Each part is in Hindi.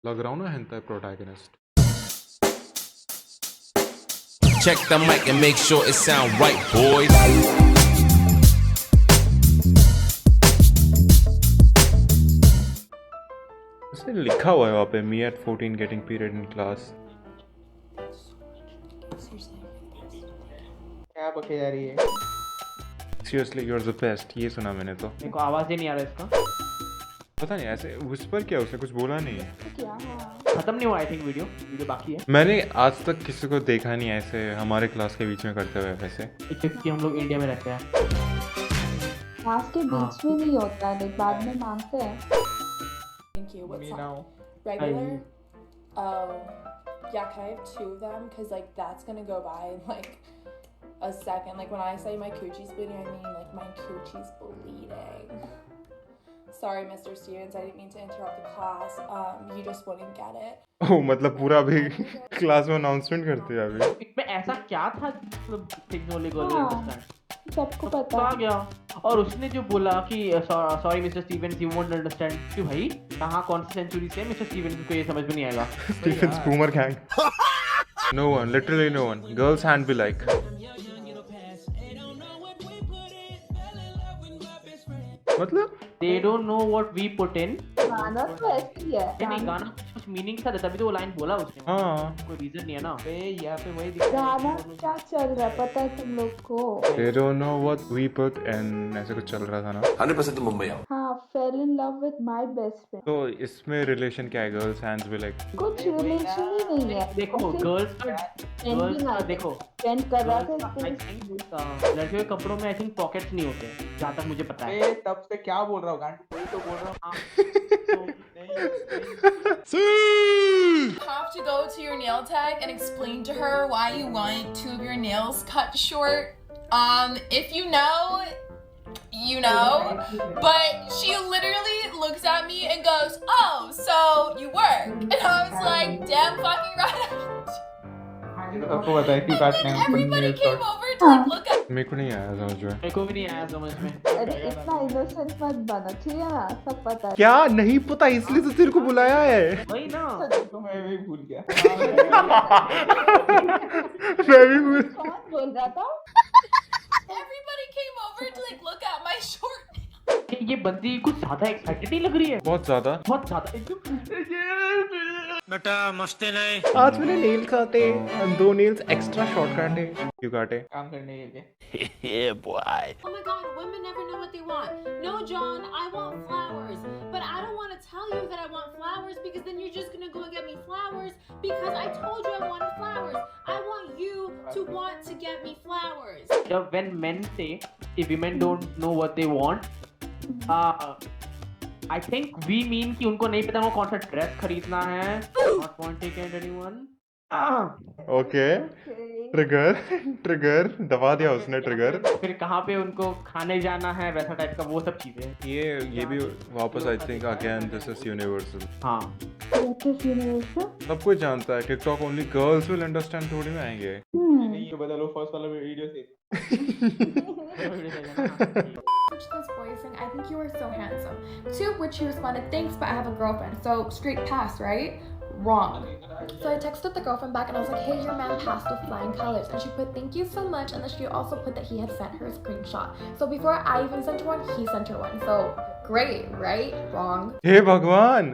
लग रहा हूँ ना hentai protagonist. Check the mic and make sure it sound right, boys. इसमें लिखा हुआ है वहाँ पे me at 14 getting period in class. क्या बके जा रही है? Seriously, you're the best. ये सुना मैंने तो. मेरे को आवाज ही नहीं आ रहा इसका। पता नहीं ऐसे whisper क्या उसने कुछ बोला नहीं. खत्म नहीं हुआ आई थिंक वीडियो बाकी है। मैंने आज तक किसी को देखा नहीं ऐसे हमारे क्लास के बीच में करते हुए वैसे. क्योंकि हम लोग इंडिया में रहते हैं। क्लास के बीच में नहीं होता है, लेकिन बाद में मांगते हैं। Thank you. What's Me up? now. Regular? Oh, yeah, can I have 2 of them? Because, like, that's gonna go by in, like, a second. Like, when I say my coochie's bleeding, I mean, like, my coochie's bleeding. Sorry, Mr. Stevens, I didn't mean to interrupt the class. You just wouldn't get it. ओह मतलब पूरा अभी क्लास में अनाउंसमेंट करते हैं अभी. इसमें ऐसा क्या था मतलब थिंग्स ओनली गर्ल हाँ। अंडरस्टैंड सबको तो पता आ है। गया। और उसने जो बोला कि sorry Mister Stevens you won't understand कि भाई कहाँ कौन सी सेंचुरी से मिस्टर स्टीवंस को ये समझ में नहीं आएगा। Stephen's boomer gang. No one, literally no one. Girls hand be like. मतलब They don't know what we put in। गाना तो ऐसे ही है। नहीं गाना कुछ मीनिंग था तभी तो वो लाइन बोला उसने। हाँ. कोई रीजन नहीं है ना। यहाँ पे वही गाना क्या चल रहा है पता है तुम लोग को? They don't know what we put in. ऐसे कुछ चल रहा था ना. 100% तुम मुंबई आओ. हाँ, fell in love with my best friend। तो इसमें रिलेशन क्या है? गर्ल्स हैंड्स भी लाइक. कुछ रिलेशन ही नहीं है। देखो गर्ल्स का देखो फ्रेंड कर रहा था आई इसके थिंक लड़कियों के कपड़ों में आई थिंक पॉकेट्स नहीं होते जहाँ तक मुझे पता है। तब से क्या बोल रहा हूँ गांड वही तो बोल रहा हूँ। You have to go to your nail tech and explain to her why you want 2 of your nails cut short. If you know, you know. But she literally looks at me and goes, "Oh, so you work?" And I was like, "Damn fucking right." सबको पता है कि काटने And हैं then everybody nail came short. over to like look at मेरे को नहीं आया समझ में. मेरे को भी नहीं आया समझ में। अरे इतना इनोसेंट मत बनो, ठीक है ना? सब पता है। क्या नहीं पता इसलिए तो तेरे को बुलाया है. वही ना। तो मैं भी भूल गया। मैं भी भूल. कौन बोल रहा था? everybody came over to like look at my short nails. ये बंदी कुछ ज्यादा एक्साइटेड नहीं लग रही है। बहुत ज्यादा. बहुत ज्यादा आज मैंने नेल काटे 2 नेल्स एक्स्ट्रा शॉर्ट काटे. क्यों काटे? काम करने के लिए। Yeah, boy. Oh my god, women never know what they want. No, John, I want flowers. But I don't want to tell you that I want flowers because then you're just gonna go and get me flowers because I told you I wanted flowers. I want you to want to get me flowers. जब when men say if women don't know what they want, I think we mean कि उनको नहीं पता वो कौन सा ड्रेस खरीदना है। Not wanting anyone. Okay. Trigger दबा दिया उसने ट्रिगर. फिर कहाँ पे उनको खाने जाना है वैसा टाइप का वो सब चीजें। ये भी वापस I think again this is universal. हाँ What is universal? सब कुछ जानता है. TikTok only girls will understand थोड़ी में आएंगे. नहीं ये बदलो फर्स्ट वाला वीडियो से। This boyfriend, I think you are so handsome. To which she responded, "Thanks, but I have a girlfriend." So straight pass, right? Wrong. So I texted the girlfriend back and I was like, "Hey, your man passed with flying colors." And she put, "Thank you so much." And then she also put that he had sent her a screenshot. So before I even sent her one, he sent her one. So great, right? Wrong. हे भगवान.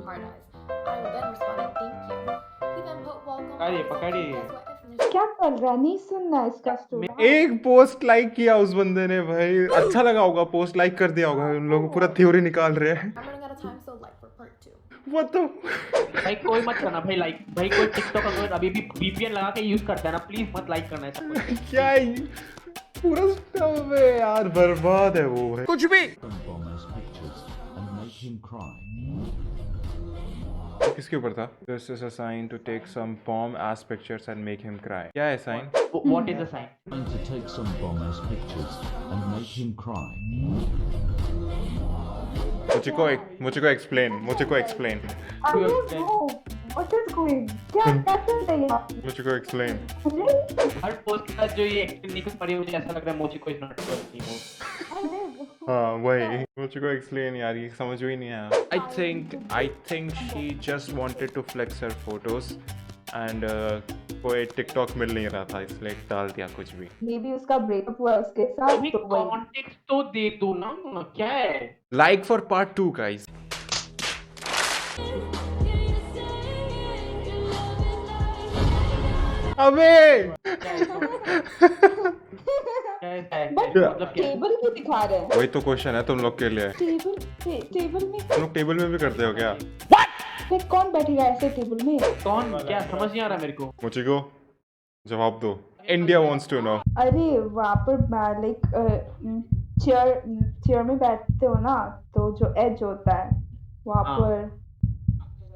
Hard eyes. I then responded, "Thank you." He then put, "Welcome." पकड़िए। Guess what? I finished. क्या कर रहा है? नहीं सुनना इसका स्टोरी। एक पोस्ट लाइक किया उस बंदे ने भाई. अच्छा लगा होगा. पोस्ट लाइक कर दिया होगा. उन लोग पूरा थ्योरी निकाल रहे हैं. I'm running out of time, so like for part 2. What the? भाई कोई मत करना भाई लाइक भाई कोई टिकटॉक अगर अभी भी VPN लगा के यूज करता है ना प्लीज मत लाइक करना ऐसा कुछ। क्या ये? पूरा स्टफ है यार. बर्बाद है वो भाई. कुछ भी. Bomber's pictures and make him cry. किसके ऊपर था? This is a sign to take some bomb ass pictures and make him cry. क्या है sign? What is the sign? Going to take some bomber's pictures and make him cry. मुझको explain. अरे वो what is going? क्या चल रहा है यहाँ? मुझको explain. अरे हर पोस्ट का जो ये एक्सप्लेनेशन पढ़ी मुझे ऐसा लग रहा है मोची को इज नॉट अरे हाँ वही मुझको एक्सप्लेन यार ये समझ में ही नहीं आया I think she just wanted to flex her photos and कोई टिकटॉक मिल नहीं रहा था इसलिए डाल दिया कुछ भी मे बी उसका ब्रेकअप हुआ उसके साथ अभी तो वही कॉन्टेक्स्ट तो दे दो ना, क्या है? लाइक फॉर पार्ट 2 गाइस अबे क्या है? बट मतलब क्या? टेबल भी दिखा रहे हैं वही तो क्वेश्चन है तुम लोग के लिए टेबल में तुम लोग टेबल में भी करते हो क्या फिर कौन बैठेगा ऐसे टेबल में कौन, क्या समझ नहीं आ रहा मेरे को। मुझको जवाब दो इंडिया वांट्स टू नो अरे वहाँ पर लाइक चेयर में बैठते हो ना तो जो एज होता है वहाँ हाँ। पर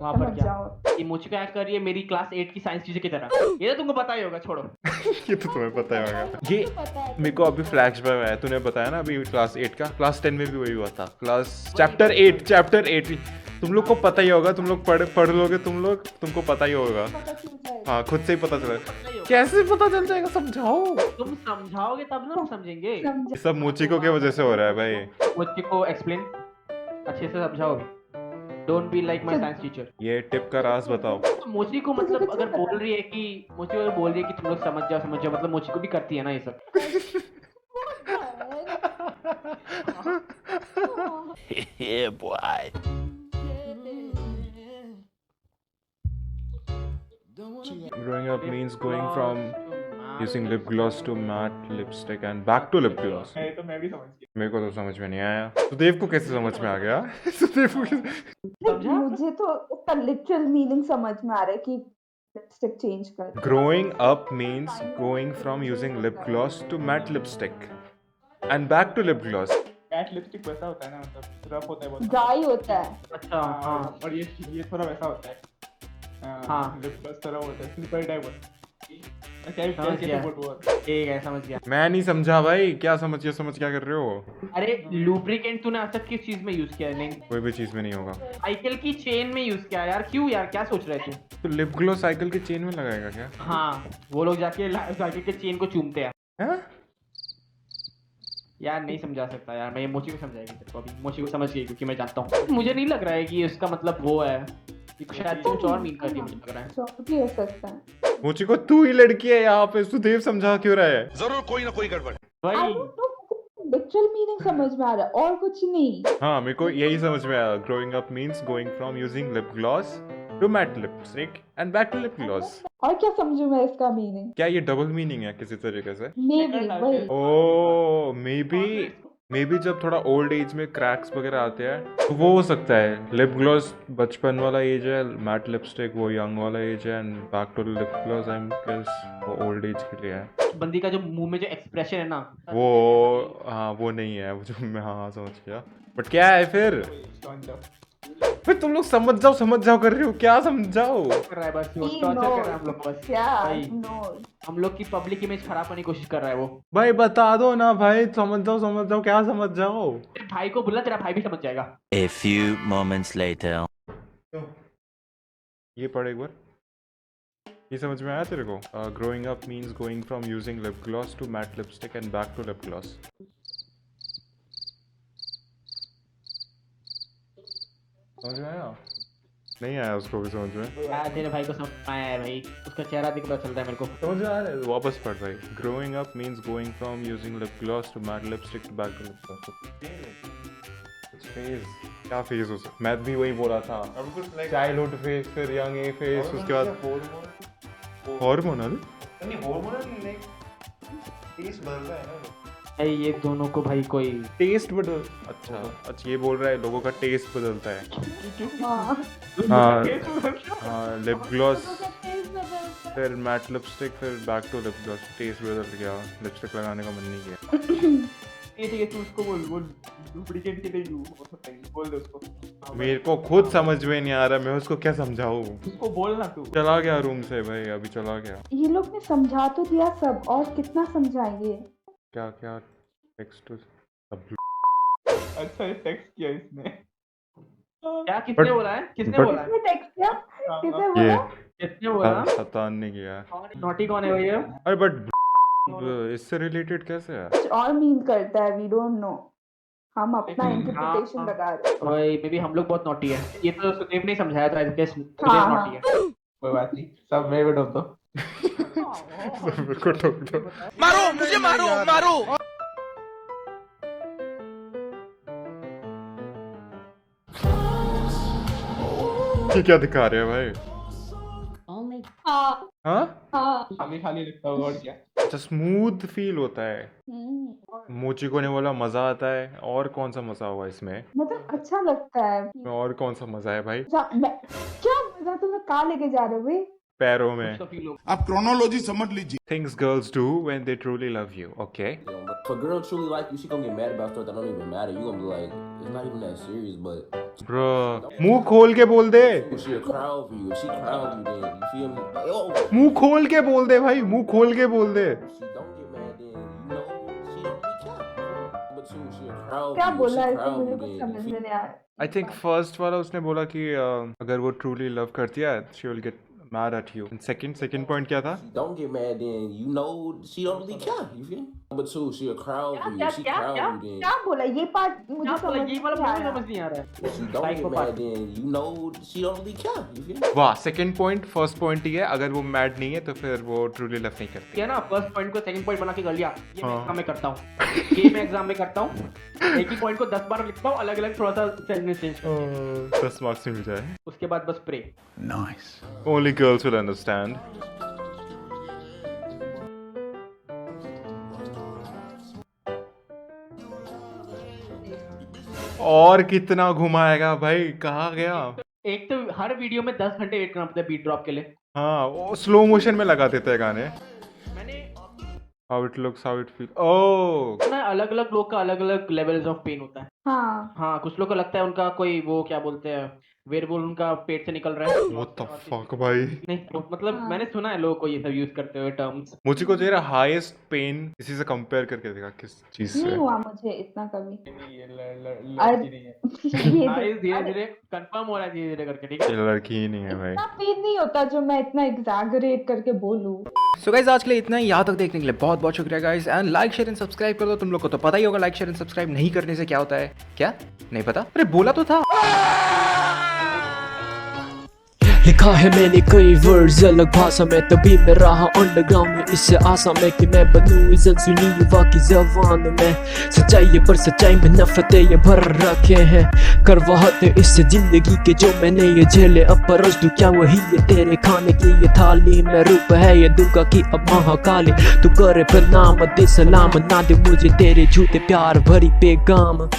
वहाँ पर समझ क्या? जाओ ये मुझको एक्ट कर रही है मेरी क्लास 8 की साइंस टीचर की तरह। ये तो तुमको पता ही होगा, छोड़ो। ये तो तुम्हें पता ही होगा ये पता है मेरे को अभी फ्लैशबैक आया तूने बताया ना अभी क्लास 8 का क्लास 10 में भी वही हुआ था क्लास चैप्टर 8 तुम लोग को पता ही होगा तुम लोग पढ़ लोगे तुमको पता ही होगा पता चल जाएगा हाँ खुद से ही पता चला पता ही होगा। कैसे पता चल जाएगा समझाओ तुम समझाओगे तब ना हम समझेंगे। समझ ये सब मोचिको की वजह से हो रहा है भाई मुझको एक्सप्लेन अच्छे से समझाओ। Don't be like my science teacher. ये टिप का राज बताओ मोची को मतलब अगर बोल रही है कि मोची अगर बोल रही है कि तुम लोग समझ जाओ मतलब मोची को भी करती है ना ये सब। Yeah, boy. growing up means going from using lip gloss to matte lipstick and back to lip gloss मैं तो मैं भी समझ गया मेरे को तो समझ में नहीं आया सुदेव को कैसे समझ में आ गया सुदेव को समझा? मुझे तो उसका लिटरल मीनिंग समझ में आ रहा है कि लिपस्टिक चेंज कर growing up means going from using lip gloss to matte lipstick and back to lip gloss cat lipstick वैसा होता है ना, मतलब रफ होता है बहुत ड्राई होता है अच्छा हाँ और ये थोड़ा वैसा होता है हाँ। लिप ग्लॉस थोड़ा होता है स्लिपर टाइप होता है क्या समझ कैसे गया। बोल बोल ठीक है समझ गया। मैं नहीं समझा भाई क्या समझ क्या कर रहे हो अरे लुब्रिकेंट तूने आज तक किस चीज में यूज किया है? नहीं कोई भी चीज में नहीं होगा साइकिल की चेन में यूज किया है यार। क्यों यार, क्या सोच रहे थे? तो लिप ग्लो साइकिल की चेन में लगाएगा क्या हाँ वो लोग जाके साइकिल के चेन को चूमते हैं हैं? यार। नहीं समझा सकता यार मैं, ये मोची को समझाएगी तेरे को अभी। मोची को समझ गई क्योंकि मैं जानता हूँ। मुझे नहीं लग रहा है कि इसका मतलब वो है कि शायद कुछ और मीन कर रही है, मुझे लग रहा है। तो भी हो सकता है मुझे को तू ही लड़की है यहाँ पे सुदेव समझा क्यों रहा है भाई I don't know literal meaning समझ में आ रहा है और कुछ नहीं हाँ मेरे को यही समझ में आया growing up means going from using lip gloss to matte lipstick and back to lip gloss और क्या समझूं मैं इसका मीनिंग क्या ये डबल मीनिंग है किसी तरीके से मे बी वही ओ मे बी जब थोड़ा ओल्ड एज में क्रैक्स वगैरह आते हैं तो वो हो सकता है लिप ग्लॉस बचपन वाला एज है मैट लिपस्टिक वो यंग वाला एज है and back to lip gloss I am guess वो ओल्ड एज के लिए है बंदी का जो मुंह में जो एक्सप्रेशन है ना वो हाँ वो नहीं है वो जो मैं हाँ समझ गया बट क्या है फिर तुम लोग समझ जाओ कर रहे हो क्या समझाओ कर रहा है बस वो टॉर्चर कर रहा है हम लोग को बस। क्या भाई नो हम लोग की पब्लिक इमेज खराब करने की कोशिश कर रहा है वो। भाई बता दो ना भाई समझ जाओ क्या समझ जाओ तेरे भाई को बुला, तेरा भाई भी समझ जाएगा। A few moments later. ये पढ़ एक बार ये समझ में आया तेरे को growing up means going from using lip gloss to matte lipstick and back to lip gloss समझ में आया नहीं आया उसको भी समझ में यार तेरे भाई को समझ आया है भाई, उसका चेहरा देख पता चल रहा है मेरे को। समझ में आ रहा है वापस पढ़ भाई growing up means going from using lip gloss to matte lipstick to back to lip gloss phase क्या फेज हो सकता मैं भी वही बोला था चाइल्डहुड फेज फिर यंग ए फेज उसके बाद हार्मोनल भाई ये दोनों को भाई कोई टेस्ट बदल अच्छा ये बोल रहा है लोगों का टेस्ट बदलता है हाँ हाँ लिप ग्लॉस फिर मैट लिपस्टिक फिर back to lip gloss taste बदल गया लिपस्टिक लगाने का मन नहीं किया ठीक है तू उसको बोल डुप्लीकेट के लिए हो सकता है बोल दे उसको मेरे को खुद समझ में नहीं आ रहा मैं उसको क्या समझाऊं उसको बोल ना तू चला गया रूम से भाई अभी चला गया ये लोग ने समझा तो दिया सब और कितना समझाएंगे क्या टेक्स्ट अच्छा टेक्स्ट किया इसने क्या किसने बोला है? किसने बोला है? किसने टेक्स्ट किया किसने ये बोला किसने बोला? शैतान ने किया नोटी कौन है भाई ये? अरे बट इससे रिलेटेड कैसे है कुछ और मीन करता है वी डोंट नो हम अपना इंटरप्रिटेशन हाँ। लगा रहे हैं। भाई मे बी हम लोग बहुत नॉटी है, ये तो सुदेव ने समझाया था, इसके सुदेव हाँ, नॉटी है। कोई बात नहीं, सब मेरे को ठोक दो। मेरे को ठोक दो। मारो मुझे मारो मारो ये क्या दिखा रहे हैं भाई? हाँ हाँ खाली खाली लगता होगा और क्या। अच्छा, स्मूथ फील होता है। मोचिको ने बोला मजा आता है, और कौन सा मजा होगा इसमें? मतलब अच्छा लगता है। और कौन सा मजा है भाई? क्या मजा तुम्हें कहाँ लेके जा रहे हो भाई? पैरों में। तो फील आप क्रोनोलॉजी समझ लीजिए। Things girls do when they truly love you, okay? But if a girl truly like you, she gonna get mad about stuff that don't even matter. You gonna be like, it's not even that serious, but Bro, मुंह खोल के बोल दे। she'll cry over you. If she cry over you, then you feel me? Like, oh, मुंह खोल के बोल दे भाई, मुंह खोल के बोल दे। she don't get mad, then you know she don't really care. But she'll cry over क्या you. बोला She है cry over मुझे you, कुछ then समझ you में feel नहीं आया। I think first वाला उसने बोला कि अगर वो truly love करती है, she will get mad at you. And second point क्या था? she don't get mad, then you know she don't really care. You feel me? But two, she'll cry over you. If she cry over you, then क्या बोला ये पार्ट मुझे क्या बोला, समझ ये नहीं वाला मुझे आया। समझ नहीं आ रहा है। if she don't Like get for mad, part. then you know she don't really care. You feel me? वाह, second point first point ही है, अगर वो mad नहीं है तो फिर वो truly love नहीं करती। क्या ना फर्स्ट पॉइंट को सेकंड पॉइंट बना के कर लिया, ये मैं हाँ। एग्जाम में करता हूँ, ये मैं एग्जाम में करता हूँ, एक ही पॉइंट को 10 बार लिखता हूँ, अलग अलग थोड़ा सा सेंटेंस चेंज करके, 10 मार्क्स मिल जाए। उसके बाद बस pray. Only girls will understand. और कितना घुमाएगा भाई, कहाँ गया? एक तो हर वीडियो में 10 घंटे वेट करना पड़ता है बीट ड्रॉप के लिए। हाँ, वो स्लो मोशन में लगा देते हैं गाने। मैंने How it looks, how it feels. Oh, ना अलग अलग लोग का अलग अलग लेवल्स ऑफ पेन होता है। हाँ हाँ, कुछ लोग को लगता है उनका कोई वो क्या बोलते हैं, वेयरवुल्फ उनका पेट से निकल रहा है। what the fuck भाई? नहीं मतलब हाँ। मैंने सुना है लोगों को ये सब यूज करते हुए टर्म्स। मुझे को तेरा हाईएस्ट पेन किसी से कंपेयर करके देखा किस चीज नहीं से? हुआ मुझे इतना कभी। ये अरे- लड़की नहीं है। ये हाँ, देख- धीरे अरे, धीरे कंफर्म हो रहा है, धीरे धीरे करके, ठीक है। ये लड़की ही नहीं है भाई। इतना पेन नहीं होता जो मैं इतना एग्जैगरेट करके बोलूं। सो गाइज आज के लिए इतना ही, यहाँ तक देखने के लिए बहुत बहुत शुक्रिया guys, and like share and subscribe कर दो। तुम लोग को तो पता ही होगा लाइक शेयर एंड सब्सक्राइब नहीं करने से क्या होता है। क्या नहीं पता? अरे बोला तो था। लिखा है मैंने कई वर्ड्स अलग भाषा में, तभी मैं रहा अंडरग्राउंड में। इससे आशा में कि मैं बनूं इज्जत सुनी युवा की जबान में। सच्चाई है पर सच्चाई में नफरतें ये भर रखे हैं, करवाहट इससे जिंदगी के जो मैंने ये झेले। अब परस दूं क्या वही है तेरे खाने की ये थाली में, रूप है ये दुर्गा की अब महाकाली। तू करे प्रणाम दे सलाम, ना दे मुझे तेरे झूठे प्यार भरी पैगाम।